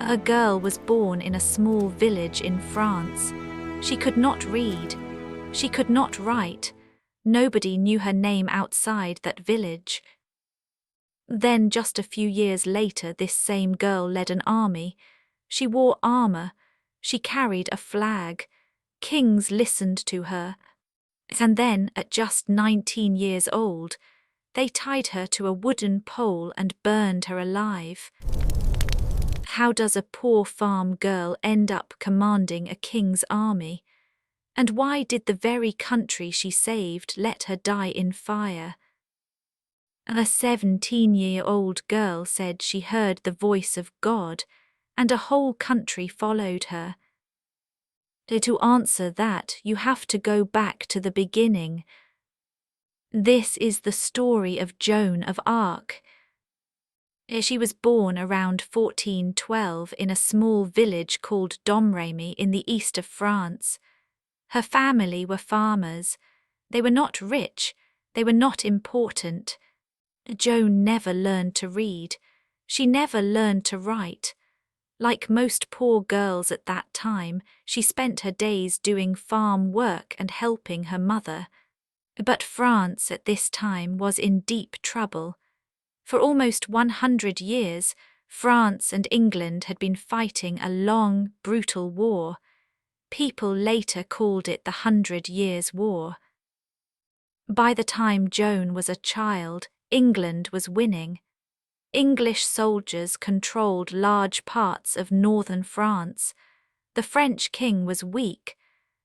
A girl was born in a small village in France. She could not read. She could not write. Nobody knew her name outside that village. Then, just a few years later, this same girl led an army. She wore armor. She carried a flag. Kings listened to her. And then, at just 19 years old, they tied her to a wooden pole and burned her alive. How does a poor farm girl end up commanding a king's army? And why did the very country she saved let her die in fire? A 17-year-old girl said she heard the voice of God, and a whole country followed her. To answer that, you have to go back to the beginning. This is the story of Joan of Arc. She was born around 1412 in a small village called Domremy in the east of France. Her family were farmers. They were not rich. They were not important. Joan never learned to read. She never learned to write. Like most poor girls at that time, she spent her days doing farm work and helping her mother. But France at this time was in deep trouble. For almost 100 years, France and England had been fighting a long, brutal war. People later called it the 100 Years' War. By the time Joan was a child, England was winning. English soldiers controlled large parts of northern France. The French king was weak.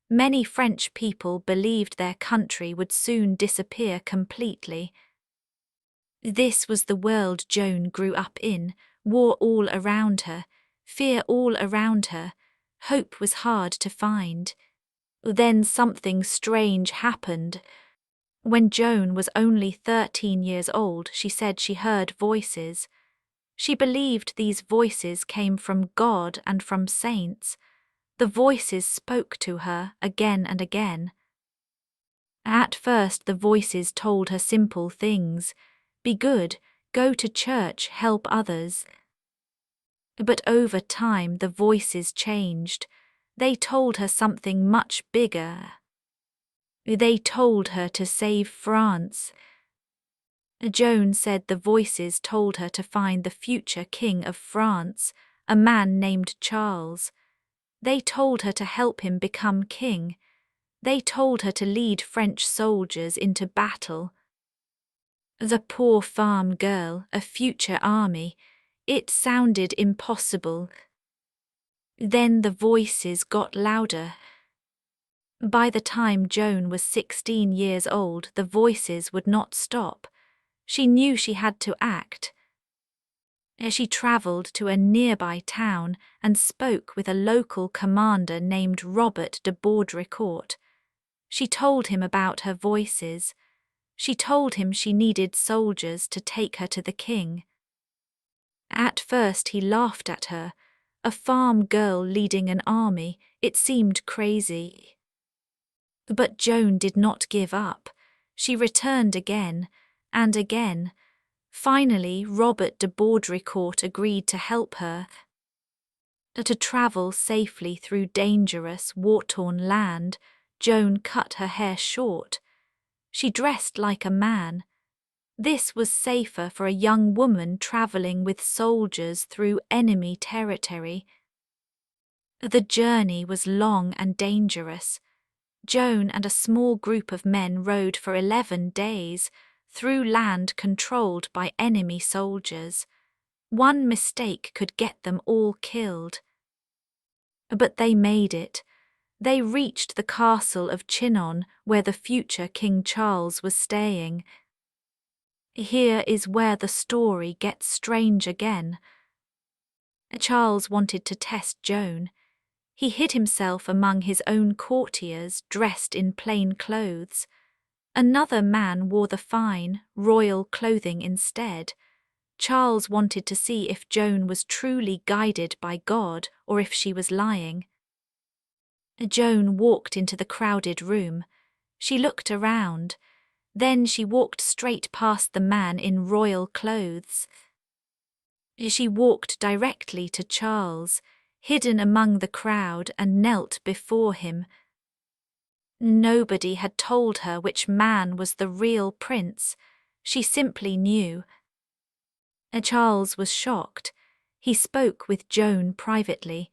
Many French people believed their country would soon disappear completely. This was the world Joan grew up in, war all around her, fear all around her. Hope was hard to find. Then something strange happened. When Joan was only 13 years old, she said she heard voices. She believed these voices came from God and from saints. The voices spoke to her again and again. At first, the voices told her simple things. Be good, go to church, help others. But over time, the voices changed. They told her something much bigger. They told her to save France. Joan said the voices told her to find the future king of France, a man named Charles. They told her to help him become king. They told her to lead French soldiers into battle. The poor farm girl, a future army, it sounded impossible. Then the voices got louder. By the time Joan was 16 years old, the voices would not stop. She knew she had to act. She travelled to a nearby town and spoke with a local commander named Robert de Baudricourt. She told him about her voices. She told him she needed soldiers to take her to the king. At first he laughed at her. A farm girl leading an army, it seemed crazy. But Joan did not give up. She returned again and again. Finally, Robert de Baudricourt agreed to help her. To travel safely through dangerous, war-torn land, Joan cut her hair short. She dressed like a man. This was safer for a young woman travelling with soldiers through enemy territory. The journey was long and dangerous. Joan and a small group of men rode for 11 days through land controlled by enemy soldiers. One mistake could get them all killed. But they made it. They reached the castle of Chinon, where the future King Charles was staying. Here is where the story gets strange again. Charles wanted to test Joan. He hid himself among his own courtiers dressed in plain clothes. Another man wore the fine, royal clothing instead. Charles wanted to see if Joan was truly guided by God or if she was lying. Joan walked into the crowded room. She looked around. Then she walked straight past the man in royal clothes. She walked directly to Charles, hidden among the crowd, and knelt before him. Nobody had told her which man was the real prince. She simply knew. Charles was shocked. He spoke with Joan privately.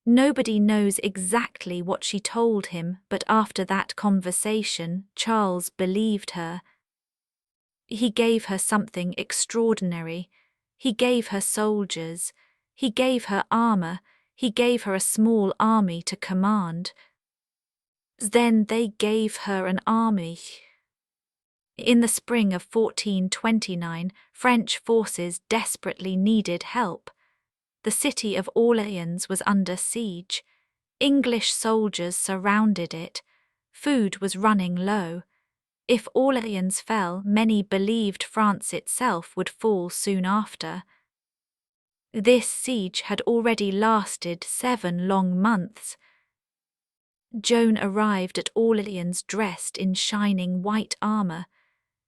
Nobody knows exactly what she told him, but after that conversation, Charles believed her. He gave her something extraordinary. He gave her soldiers. He gave her armor. He gave her a small army to command. Then they gave her an army. In the spring of 1429, French forces desperately needed help. The city of Orléans was under siege. English soldiers surrounded it. Food was running low. If Orléans fell, many believed France itself would fall soon after. This siege had already lasted 7 long months. Joan arrived at Orléans dressed in shining white armor.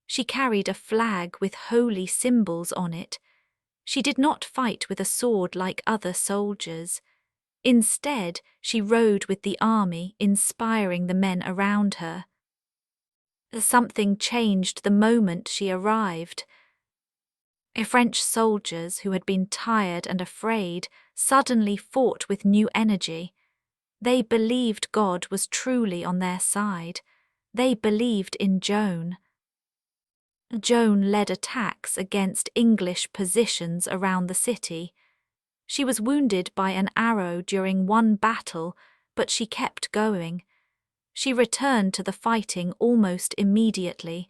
She carried a flag with holy symbols on it. She did not fight with a sword like other soldiers. Instead, she rode with the army, inspiring the men around her. Something changed the moment she arrived. French soldiers who had been tired and afraid suddenly fought with new energy. They believed God was truly on their side. They believed in Joan. Joan led attacks against English positions around the city. She was wounded by an arrow during one battle, but she kept going. She returned to the fighting almost immediately.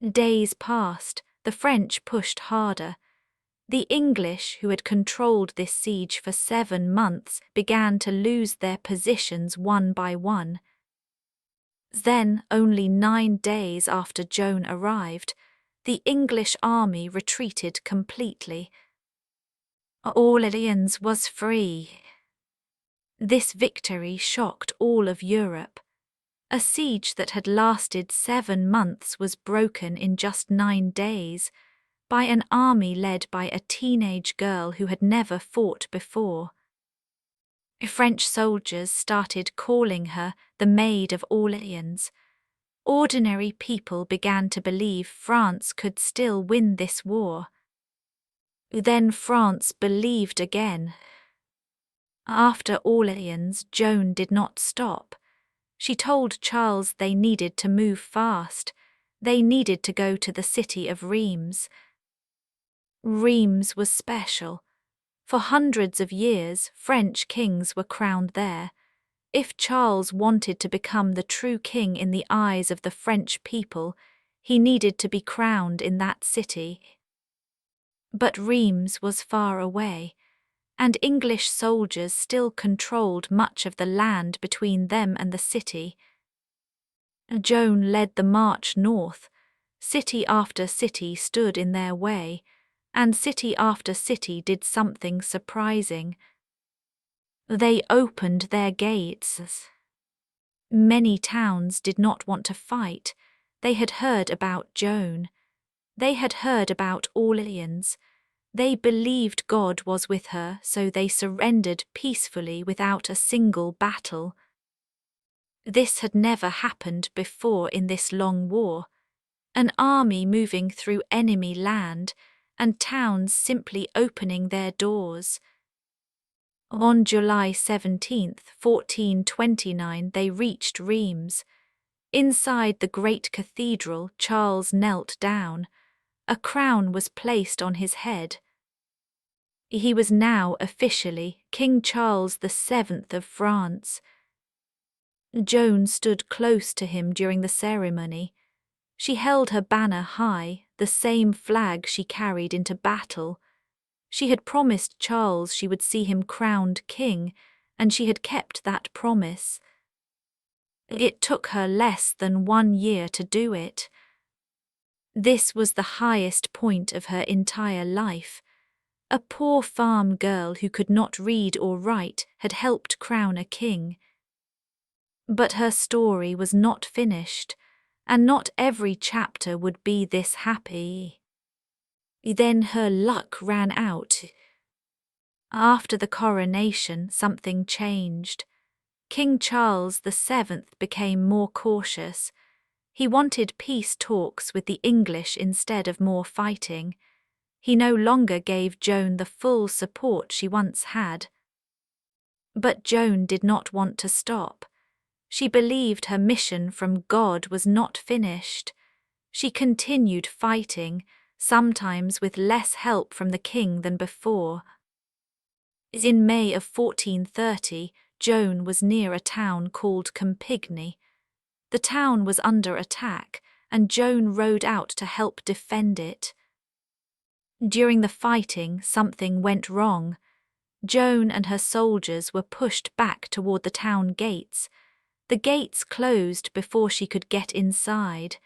Days passed. The French pushed harder. The English, who had controlled this siege for 7 months, began to lose their positions one by one. Then, only 9 days after Joan arrived, the English army retreated completely. Orléans was free. This victory shocked all of Europe. A siege that had lasted 7 months was broken in just 9 days by an army led by a teenage girl who had never fought before. French soldiers started calling her the Maid of Orléans. Ordinary people began to believe France could still win this war. Then France believed again. After Orléans, Joan did not stop. She told Charles they needed to move fast. They needed to go to the city of Reims. Reims was special. For hundreds of years, French kings were crowned there. If Charles wanted to become the true king in the eyes of the French people, he needed to be crowned in that city. But Reims was far away, and English soldiers still controlled much of the land between them and the city. Joan led the march north. City after city stood in their way, and city after city did something surprising. They opened their gates. Many towns did not want to fight. They had heard about Joan. They had heard about Orléans. They believed God was with her, so they surrendered peacefully without a single battle. This had never happened before in this long war. An army moving through enemy land, and towns simply opening their doors. On July 17, 1429, they reached Reims. Inside the great cathedral, Charles knelt down. A crown was placed on his head. He was now officially King Charles VII of France. Joan stood close to him during the ceremony. She held her banner high, the same flag she carried into battle. She had promised Charles she would see him crowned king, and she had kept that promise. It took her less than 1 year to do it. This was the highest point of her entire life. A poor farm girl who could not read or write had helped crown a king. But her story was not finished, and not every chapter would be this happy. Then her luck ran out. After the coronation, something changed. King Charles VII became more cautious. He wanted peace talks with the English instead of more fighting. He no longer gave Joan the full support she once had. But Joan did not want to stop. She believed her mission from God was not finished. She continued fighting, sometimes with less help from the king than before. In May of 1430, Joan was near a town called Compiègne. The town was under attack, and Joan rode out to help defend it. During the fighting, something went wrong. Joan and her soldiers were pushed back toward the town gates. The gates closed before she could get inside.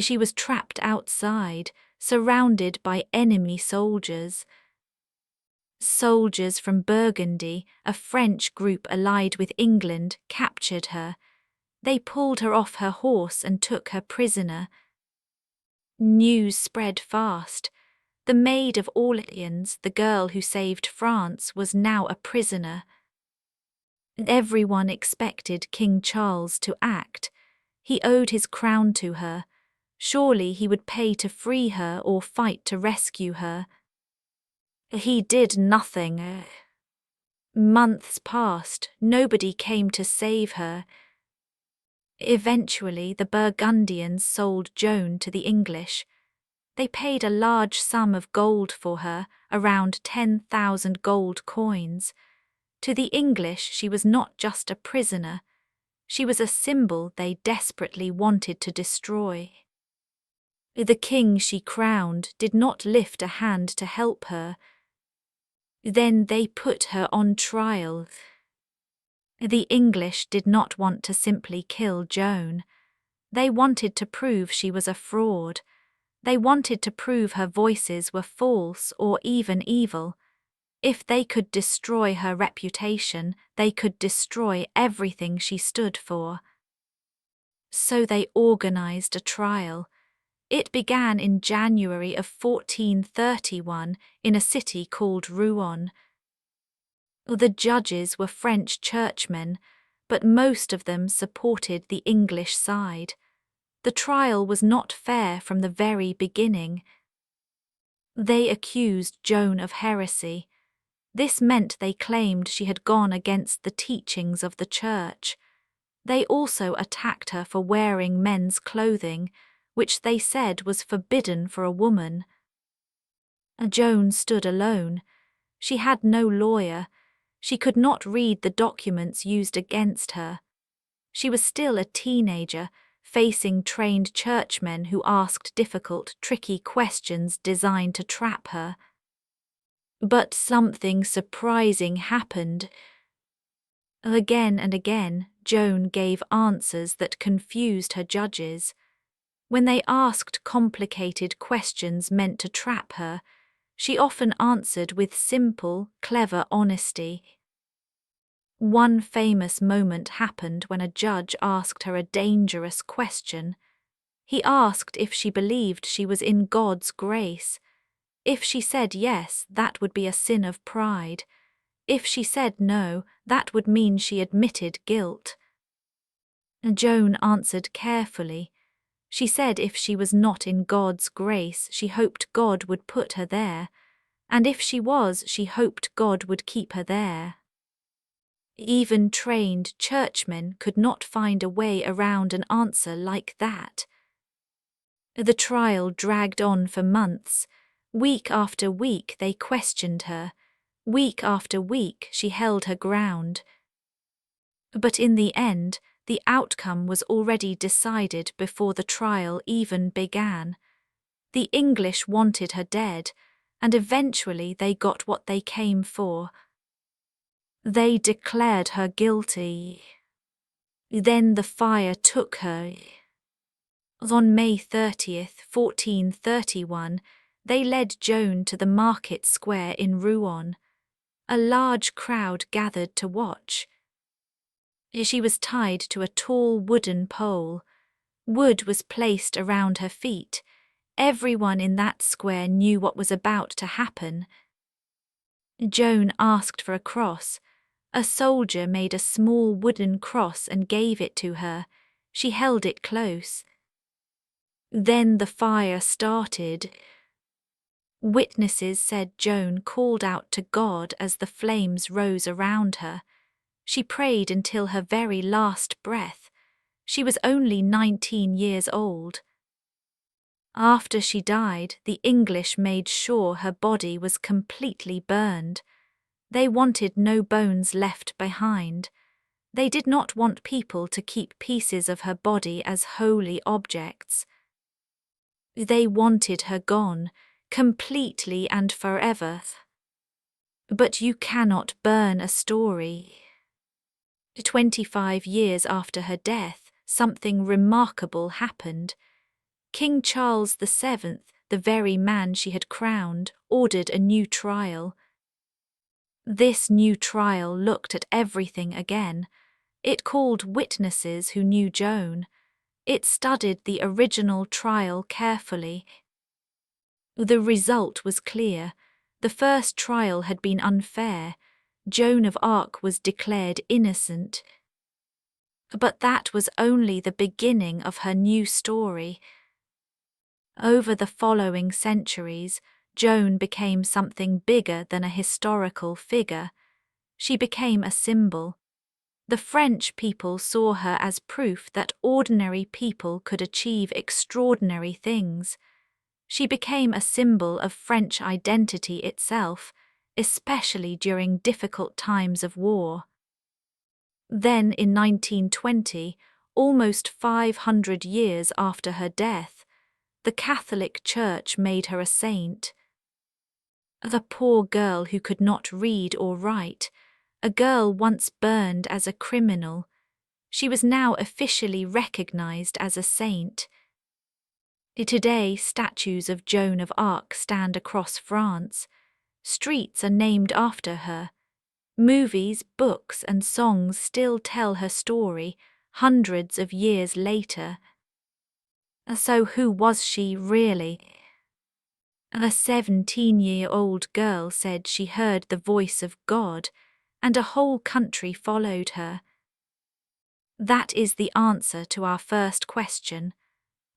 She was trapped outside, surrounded by enemy soldiers. Soldiers from Burgundy, a French group allied with England, captured her. They pulled her off her horse and took her prisoner. News spread fast. The Maid of Orléans, the girl who saved France, was now a prisoner. Everyone expected King Charles to act. He owed his crown to her. Surely he would pay to free her or fight to rescue her. He did nothing. Months passed. Nobody came to save her. Eventually, the Burgundians sold Joan to the English. They paid a large sum of gold for her, around 10,000 gold coins. To the English, she was not just a prisoner. She was a symbol they desperately wanted to destroy. The king she crowned did not lift a hand to help her. Then they put her on trial. The English did not want to simply kill Joan. They wanted to prove she was a fraud. They wanted to prove her voices were false or even evil. If they could destroy her reputation, they could destroy everything she stood for. So they organized a trial. It began in January of 1431 in a city called Rouen. The judges were French churchmen, but most of them supported the English side. The trial was not fair from the very beginning. They accused Joan of heresy. This meant they claimed she had gone against the teachings of the church. They also attacked her for wearing men's clothing, which they said was forbidden for a woman. Joan stood alone. She had no lawyer. She could not read the documents used against her. She was still a teenager, facing trained churchmen who asked difficult, tricky questions designed to trap her. But something surprising happened. Again and again, Joan gave answers that confused her judges. When they asked complicated questions meant to trap her, she often answered with simple, clever honesty. One famous moment happened when a judge asked her a dangerous question. He asked if she believed she was in God's grace. If she said yes, that would be a sin of pride. If she said no, that would mean she admitted guilt. Joan answered carefully. She said if she was not in God's grace, she hoped God would put her there, and if she was, she hoped God would keep her there. Even trained churchmen could not find a way around an answer like that. The trial dragged on for months. Week after week they questioned her. Week after week she held her ground. But in the end, the outcome was already decided before the trial even began. The English wanted her dead, and eventually they got what they came for. They declared her guilty. Then the fire took her. On May 30th, 1431, they led Joan to the market square in Rouen. A large crowd gathered to watch. She was tied to a tall wooden pole. Wood was placed around her feet. Everyone in that square knew what was about to happen. Joan asked for a cross. A soldier made a small wooden cross and gave it to her. She held it close. Then the fire started. Witnesses said Joan called out to God as the flames rose around her. She prayed until her very last breath. She was only 19 years old. After she died, the English made sure her body was completely burned. They wanted no bones left behind. They did not want people to keep pieces of her body as holy objects. They wanted her gone, completely and forever. But you cannot burn a story. 25 years after her death, something remarkable happened. King Charles VII, the very man she had crowned, ordered a new trial. This new trial looked at everything again. It called witnesses who knew Joan. It studied the original trial carefully. The result was clear. The first trial had been unfair. Joan of Arc was declared innocent. But that was only the beginning of her new story. Over the following centuries, Joan became something bigger than a historical figure. She became a symbol. The French people saw her as proof that ordinary people could achieve extraordinary things. She became a symbol of French identity itself, especially during difficult times of war. Then in 1920, almost 500 years after her death, the Catholic Church made her a saint. The poor girl who could not read or write, a girl once burned as a criminal, she was now officially recognized as a saint. Today, statues of Joan of Arc stand across France. Streets are named after her. Movies, books, and songs still tell her story hundreds of years later. So who was she really? A 17-year-old girl said she heard the voice of God, and a whole country followed her. That is the answer to our first question.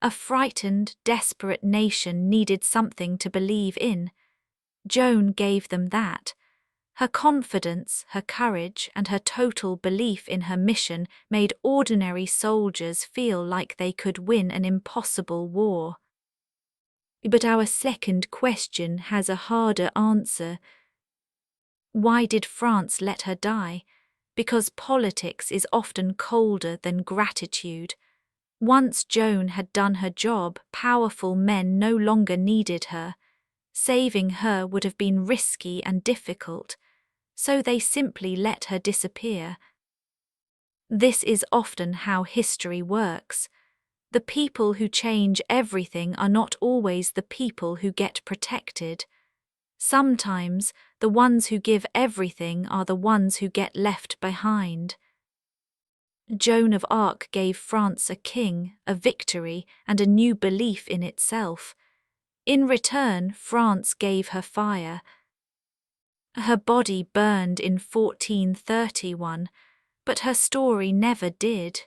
A frightened, desperate nation needed something to believe in. Joan gave them that. Her confidence, her courage, and her total belief in her mission made ordinary soldiers feel like they could win an impossible war. But our second question has a harder answer. Why did France let her die? Because politics is often colder than gratitude. Once Joan had done her job, powerful men no longer needed her. Saving her would have been risky and difficult, so they simply let her disappear. This is often how history works. The people who change everything are not always the people who get protected. Sometimes the ones who give everything are the ones who get left behind. Joan of Arc gave France a king, a victory, and a new belief in itself. In return, France gave her fire. Her body burned in 1431, but her story never did.